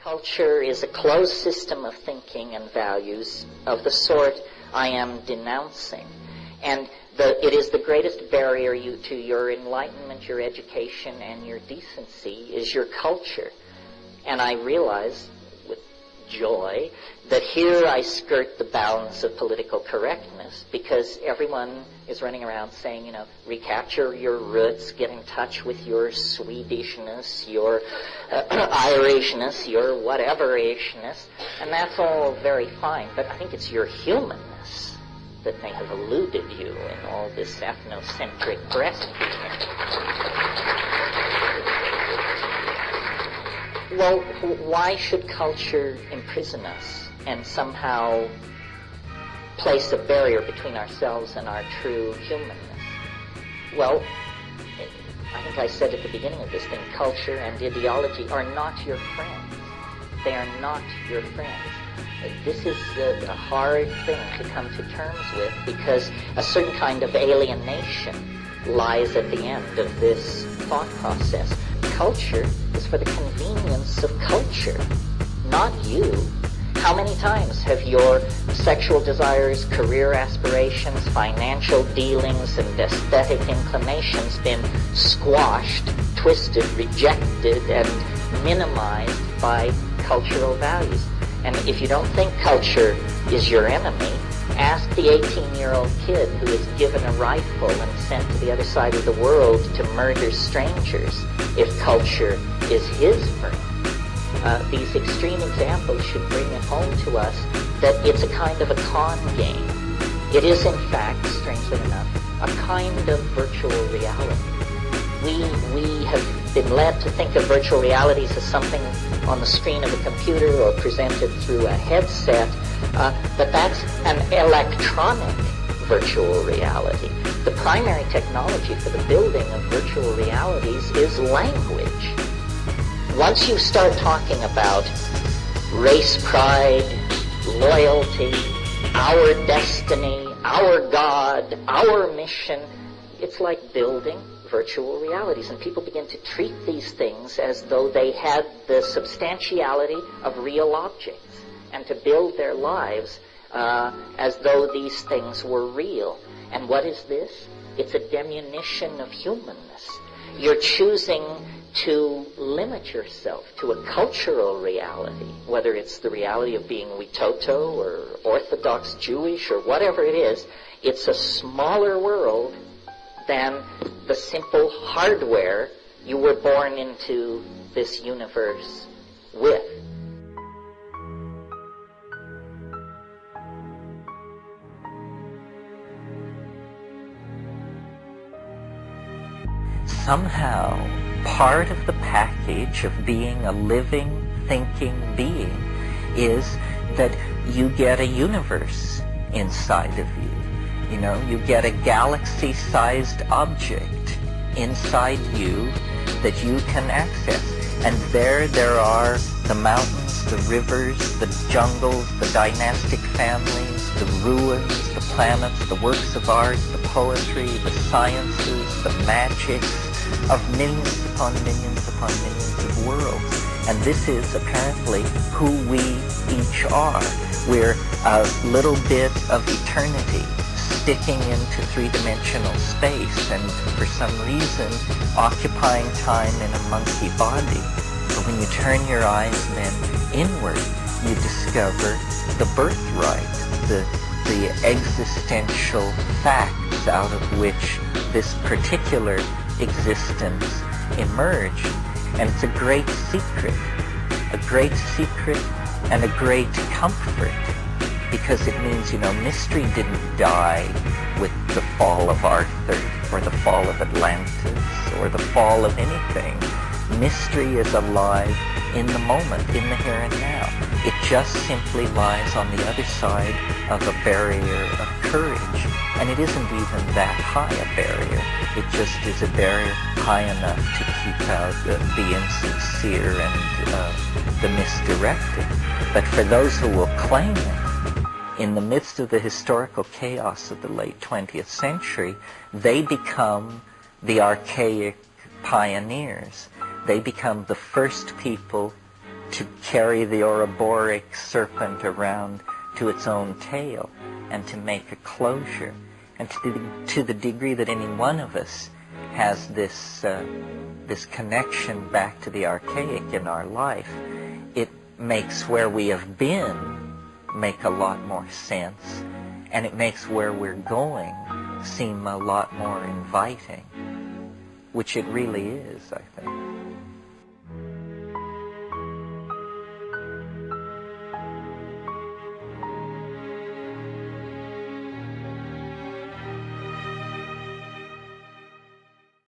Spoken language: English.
Culture is a closed system of thinking and values of the sort I am denouncing. And it is the greatest barrier to your enlightenment, your education, and your decency is your culture. And I realize with joy that here I skirt the bounds of political correctness because everyone is running around saying, you know, recapture your roots, get in touch with your Swedishness, your Irishness, your whatever-ishness, and that's all very fine. But I think it's your humanness that may have eluded you in all this ethnocentric breastfeeding. Well, why should culture imprison us and somehow place a barrier between ourselves and our true humanness? Well, I think I said at the beginning of this thing, culture and ideology are not your friends. They are not your friends. This is a hard thing to come to terms with because a certain kind of alienation lies at the end of this thought process. Culture is for the convenience of culture, not you. How many times have your sexual desires, career aspirations, financial dealings, and aesthetic inclinations been squashed, twisted, rejected, and minimized by cultural values? And if you don't think culture is your enemy, ask the 18-year-old kid who is given a rifle and sent to the other side of the world to murder strangers if culture is his friend. These extreme examples should bring it home to us that it's a kind of a con game. It is, in fact, strangely enough, a kind of virtual reality. We have been led to think of virtual realities as something on the screen of a computer or presented through a headset, but that's an electronic virtual reality. The primary technology for the building of virtual realities is language. Once you start talking about race pride, loyalty, our destiny, our God, our mission, it's like building virtual realities. And people begin to treat these things as though they had the substantiality of real objects and to build their lives as though these things were real. And what is this? It's a diminution of humanness. You're choosing to limit yourself to a cultural reality, whether it's the reality of being Witoto or Orthodox Jewish or whatever it is. It's a smaller world than the simple hardware you were born into this universe with. Somehow, part of the package of being a living, thinking being is that you get a universe inside of you. You know, you get a galaxy-sized object inside you that you can access. And there are the mountains, the rivers, the jungles, the dynastic families, the ruins, the planets, the works of art, the poetry, the sciences, the magics of millions upon millions upon millions of worlds. And this is apparently who we each are. We're a little bit of eternity sticking into three-dimensional space and for some reason occupying time in a monkey body. But when you turn your eyes then inward, you discover the birthright, the existential facts out of which this particular existence emerged. And it's a great secret and a great comfort, because it means, you know, mystery didn't die with the fall of Arthur or the fall of Atlantis or the fall of anything. Mystery is alive in the moment, in the here and now. It just simply lies on the other side of a barrier of courage. And it isn't even that high a barrier. It just is a barrier high enough to keep out the insincere and the misdirected. But for those who will claim it, in the midst of the historical chaos of the late 20th century, they become the archaic pioneers. They become the first people to carry the Ouroboros serpent around to its own tail and to make a closure. And to the degree that any one of us has this connection back to the archaic in our life, it makes where we have been make a lot more sense, and it makes where we're going seem a lot more inviting, which it really is, I think.